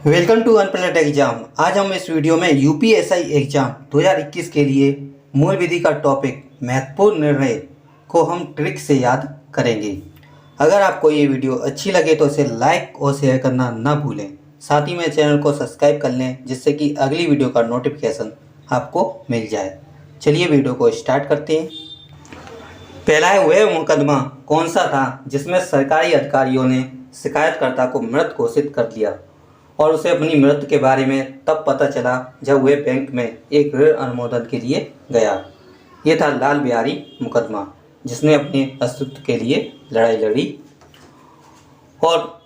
Welcome to अनप्लैनेट exam. आज हम इस वीडियो में यूपीएसआई एग्जाम 2021 के लिए मूल विधि का टॉपिक महत्वपूर्ण निर्णय को हम ट्रिक से याद करेंगे। अगर आपको ये वीडियो अच्छी लगे तो इसे लाइक और शेयर करना ना भूलें। साथ ही में चैनल को सब्सक्राइब कर लें जिससे कि अगली वीडियो का नोटिफिकेशन आपको मिल जाए। चलिए वीडियो को स्टार्ट करते हैं। पहला है, वह मुकदमा कौन सा था जिसमें सरकारी अधिकारियों ने शिकायतकर्ता को मृत घोषित कर दिया और उसे अपनी मृत्यु के बारे में तब पता चला जब वह बैंक में एक ऋण अनुमोदन के लिए गया। ये था लाल बिहारी मुकदमा, जिसने अपने अस्तित्व के लिए लड़ाई लड़ी। और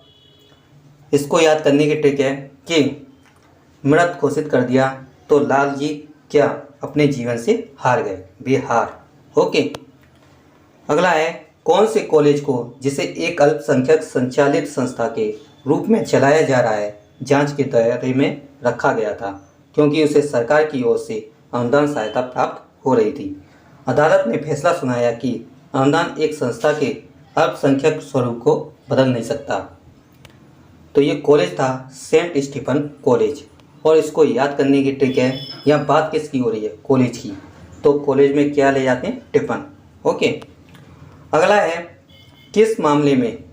इसको याद करने की ट्रिक है कि मृत घोषित कर दिया तो लाल जी क्या अपने जीवन से हार गए, बेहार। ओके। अगला है, कौन से कॉलेज को जिसे एक अल्पसंख्यक संचालित संस्था के रूप में चलाया जा रहा है जांच के दायरे में रखा गया था क्योंकि उसे सरकार की ओर से अनुदान सहायता प्राप्त हो रही थी। अदालत ने फैसला सुनाया कि अनुदान एक संस्था के अल्पसंख्यक स्वरूप को बदल नहीं सकता। तो ये कॉलेज था सेंट स्टीफन कॉलेज। और इसको याद करने की ट्रिक है, यहाँ बात किसकी हो रही है, कॉलेज की। तो कॉलेज में क्या ले जाते हैं, टिफिन। ओके। अगला है, किस मामले में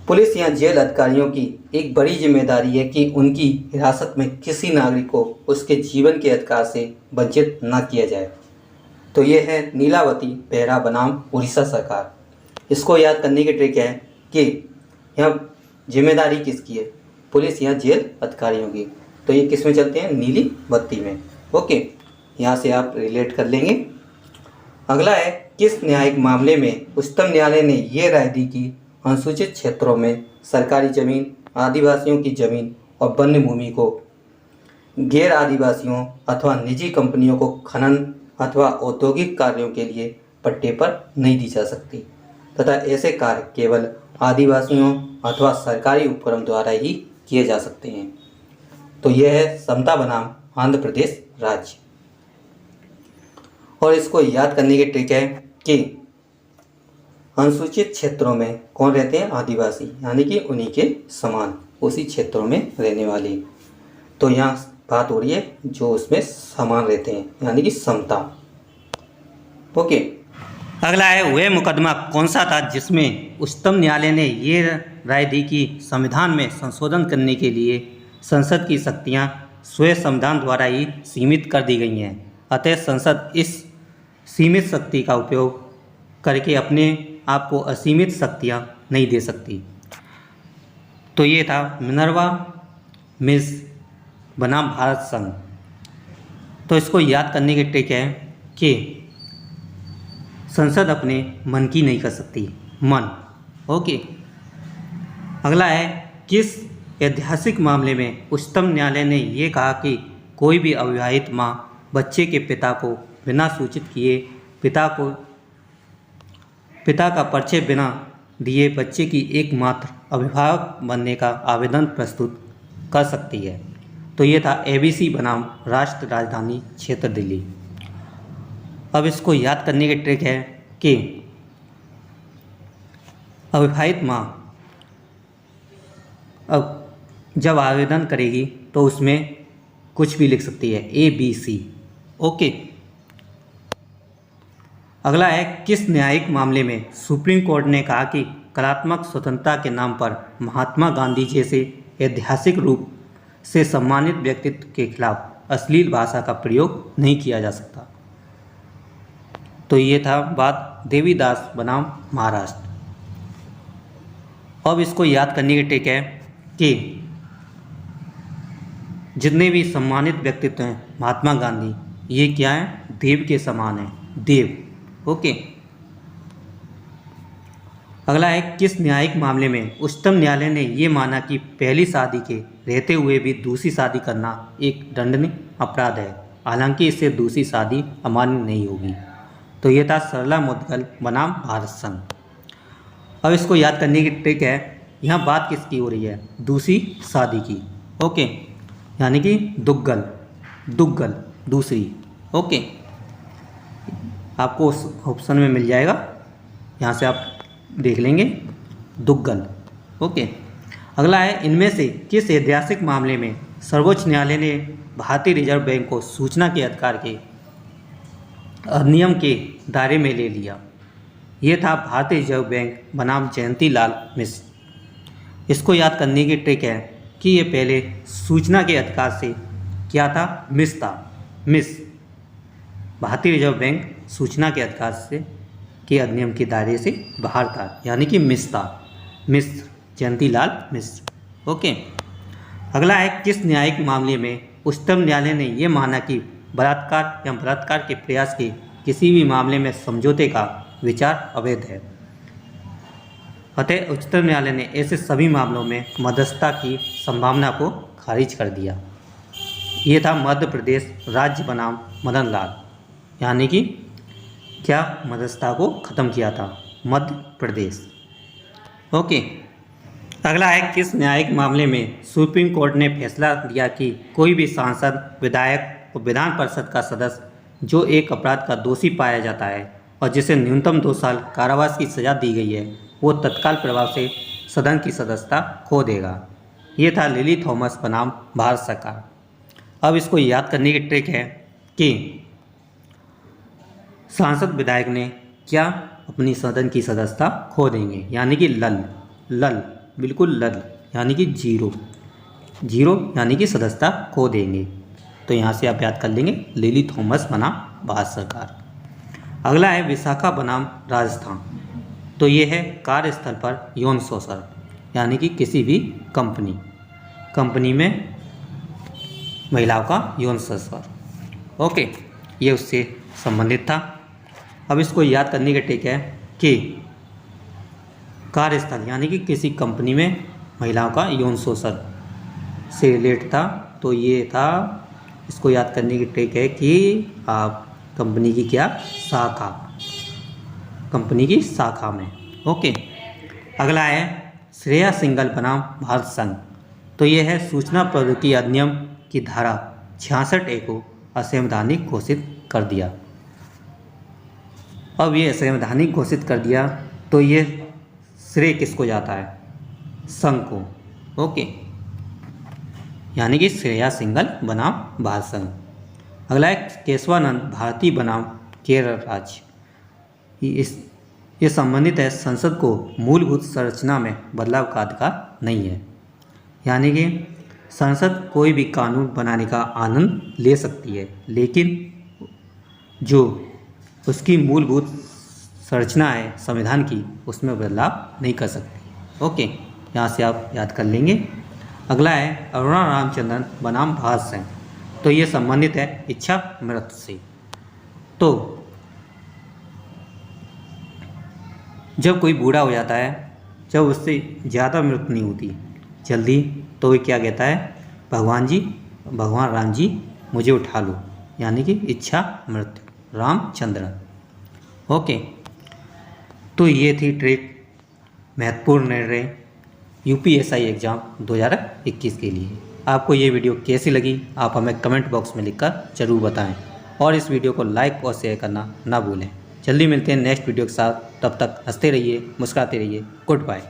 पुलिस या जेल अधिकारियों की एक बड़ी जिम्मेदारी है कि उनकी हिरासत में किसी नागरिक को उसके जीवन के अधिकार से वंचित न किया जाए। तो ये है नीलावती बेहरा बनाम उड़ीसा सरकार। इसको याद करने की ट्रिक है कि यहाँ जिम्मेदारी किसकी है, पुलिस या जेल अधिकारियों की। तो ये किस में चलते हैं, नीली बत्ती में। ओके, यहाँ से आप रिलेट कर लेंगे। अगला है, किस न्यायिक मामले में उच्चतम न्यायालय ने ये राय दी कि अनुसूचित क्षेत्रों में सरकारी जमीन, आदिवासियों की जमीन और वन्य भूमि को गैर आदिवासियों अथवा निजी कंपनियों को खनन अथवा औद्योगिक कार्यों के लिए पट्टे पर नहीं दी जा सकती तथा ऐसे कार्य केवल आदिवासियों अथवा सरकारी उपक्रम द्वारा ही किए जा सकते हैं। तो यह है समता बनाम आंध्र प्रदेश राज्य। और इसको याद करने की ट्रिक है कि अनुसूचित क्षेत्रों में कौन रहते हैं, आदिवासी, यानी कि उन्हीं के समान उसी क्षेत्रों में रहने वाले। तो यहाँ बात हो रही है जो उसमें समान रहते हैं, यानी कि समता। ओके। अगला है, वह मुकदमा कौन सा था जिसमें उच्चतम न्यायालय ने ये राय दी कि संविधान में संशोधन करने के लिए संसद की शक्तियाँ स्वयं संविधान द्वारा ही सीमित कर दी गई हैं, अतः संसद इस सीमित शक्ति का उपयोग करके अपने आप को असीमित शक्तियाँ नहीं दे सकती। तो ये था मिनर्वा मिल्स बनाम भारत संघ। तो इसको याद करने की ट्रिक है कि संसद अपने मन की नहीं कर सकती, मन। ओके। अगला है, किस ऐतिहासिक मामले में उच्चतम न्यायालय ने ये कहा कि कोई भी अविवाहित माँ बच्चे के पिता को बिना सूचित किए पिता का परिचय बिना दिए बच्चे की एकमात्र अभिभावक बनने का आवेदन प्रस्तुत कर सकती है। तो ये था एबीसी बनाम राष्ट्र राजधानी क्षेत्र दिल्ली। अब इसको याद करने की ट्रिक है कि अविवाहित माँ अब जब आवेदन करेगी तो उसमें कुछ भी लिख सकती है, ABC। ओके। अगला है, किस न्यायिक मामले में सुप्रीम कोर्ट ने कहा कि कलात्मक स्वतंत्रता के नाम पर महात्मा गांधी जैसे ऐतिहासिक रूप से सम्मानित व्यक्तित्व के खिलाफ अश्लील भाषा का प्रयोग नहीं किया जा सकता। तो ये था बात देवीदास बनाम महाराष्ट्र। अब इसको याद करने की ट्रिक है कि जितने भी सम्मानित व्यक्तित्व हैं महात्मा गांधी, ये क्या है, देव के समान है, देव। ओके। अगला है, किस न्यायिक मामले में उच्चतम न्यायालय ने ये माना कि पहली शादी के रहते हुए भी दूसरी शादी करना एक दंडनीय अपराध है, हालांकि इससे दूसरी शादी अमान्य नहीं होगी। तो ये था सरला मुद्गल बनाम भारत संघ। अब इसको याद करने की ट्रिक है, यहाँ बात किसकी हो रही है, दूसरी शादी की। ओके, यानी कि दुग्गल दूसरी। ओके, आपको उस ऑप्शन में मिल जाएगा, यहाँ से आप देख लेंगे दुग्गल। ओके। अगला है, इनमें से किस ऐतिहासिक मामले में सर्वोच्च न्यायालय ने भारतीय रिजर्व बैंक को सूचना के अधिकार के अधिनियम के दायरे में ले लिया? ये था भारतीय रिजर्व बैंक बनाम जयंती लाल मिश्र। इसको याद करने की ट्रिक है कि ये पहले सूचना के अधिकार से क्या था, मिस था, मिस। भारतीय रिजर्व बैंक सूचना के अधिकार से के अधिनियम के दायरे से बाहर था, यानी कि मिस था, मिश्र, जयंती लाल मिश्र। ओके। अगला है, किस न्यायिक मामले में उच्चतम न्यायालय ने यह माना कि बलात्कार या बलात्कार के प्रयास के किसी भी मामले में समझौते का विचार अवैध है? अतः उच्चतम न्यायालय ने ऐसे सभी मामलों में मध्यस्थता की संभावना को खारिज कर दिया। ये था मध्य प्रदेश राज्य बनाम मदन लाल, यानी कि क्या मध्यस्थता को ख़त्म किया था? मध्य प्रदेश। ओके। अगला है, किस न्यायिक मामले में सुप्रीम कोर्ट ने फैसला दिया कि कोई भी सांसद, विधायक और विधान परिषद का सदस्य जो एक अपराध का दोषी पाया जाता है और जिसे न्यूनतम 2 साल कारावास की सज़ा दी गई है, वो तत्काल प्रभाव से सदन की सदस्यता खो देगा। ये था लिली थॉमस बनाम भारत सरकार। अब इसको याद करने की ट्रिक है कि सांसद, विधायक ने क्या अपनी सदन की सदस्यता खो देंगे, यानी कि लल, बिल्कुल लल, यानी कि जीरो यानी कि सदस्यता खो देंगे। तो यहाँ से आप याद कर लेंगे लिली थॉमस बनाम भारत सरकार। अगला है, विशाखा बनाम राजस्थान। तो ये है कार्यस्थल पर यौन शोषण, यानी कि किसी भी कंपनी में महिलाओं का यौन शोषण। ओके, ये उससे संबंधित था। अब इसको याद करने की ट्रिक है कि कार्यस्थल यानी कि किसी कंपनी में महिलाओं का यौन शोषण से रिलेट था। तो ये था, इसको याद करने की ट्रिक है कि आप कंपनी की क्या शाखा, कंपनी की शाखा में। ओके। अगला है, श्रेया सिंघल बनाम भारत संघ। तो ये है सूचना प्रौद्योगिकी अधिनियम की धारा 66A को असंवैधानिक घोषित कर दिया। अब ये असंवैधानिक घोषित कर दिया तो ये श्रेय किसको जाता है? संघ को। ओके, यानी कि श्रेया सिंघल बनाम भारत संघ। अगला है, केशवानंद भारती बनाम केरल राज्य। ये संबंधित है, संसद को मूलभूत संरचना में बदलाव का अधिकार नहीं है, यानी कि संसद कोई भी कानून बनाने का आनंद ले सकती है, लेकिन जो उसकी मूलभूत संरचना है संविधान की, उसमें बदलाव नहीं कर सकती। ओके, यहाँ से आप याद कर लेंगे। अगला है, अरुणा रामचंद्रन बनाम भारत संघ। तो ये संबंधित है इच्छा मृत्यु से। तो जब कोई बूढ़ा हो जाता है, जब उससे ज़्यादा मृत्यु नहीं होती जल्दी, तो ये क्या कहता है? भगवान राम जी मुझे उठा लो, यानी कि इच्छा मृत्यु रामचंद्रन। ओके, तो ये थी ट्रिक महत्वपूर्ण निर्णय यूपीएसआई एग्ज़ाम 2021 के लिए। आपको ये वीडियो कैसी लगी आप हमें कमेंट बॉक्स में लिखकर ज़रूर बताएं, और इस वीडियो को लाइक और शेयर करना ना भूलें। जल्दी मिलते हैं नेक्स्ट वीडियो के साथ, तब तक हंसते रहिए, मुस्कुराते रहिए। Good bye.